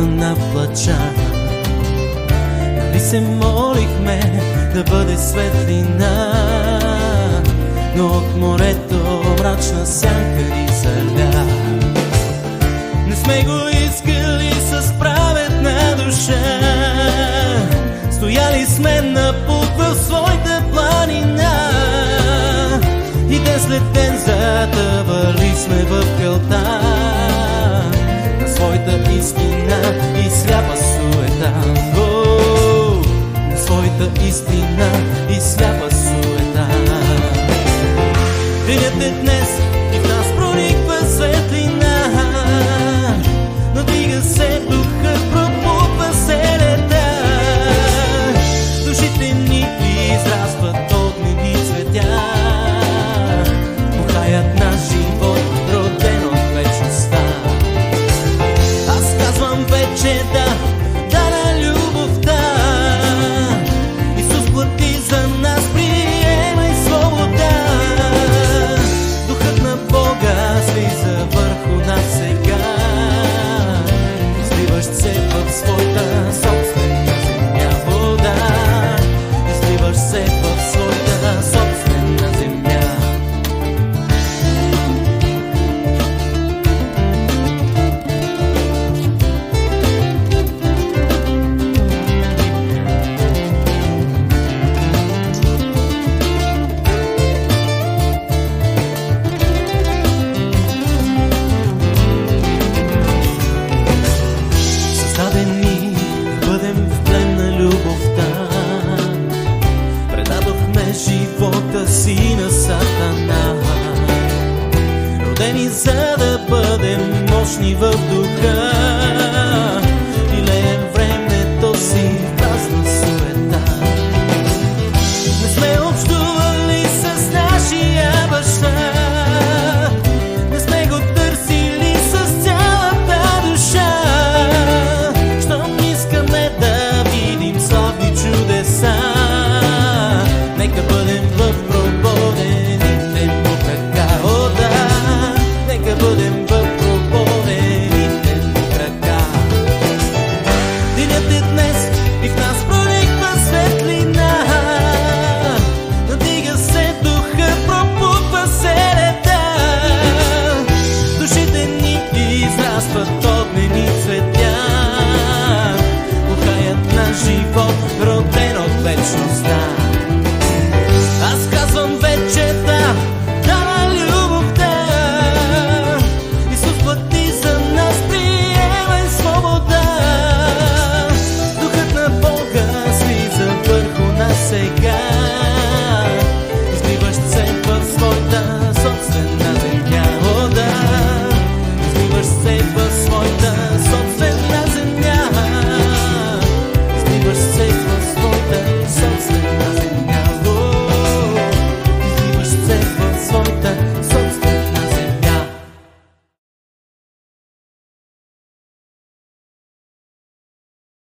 на плача. Нали се молихме да бъде светлина, но от морето мрачна сянка ни заля. Не сме го искали с праведна душа, стояли сме на път в своята планина, и ден след ден затъвали сме в кълта на своята истина и сляпа суета. На своята истина и сляпа суета. Денят е днес и в нас прониква светлина, надига се духа, пробудва се лета. Душите ни израстват огнени цветя, похаят наш живот, роден от вечността. Аз казвам вече да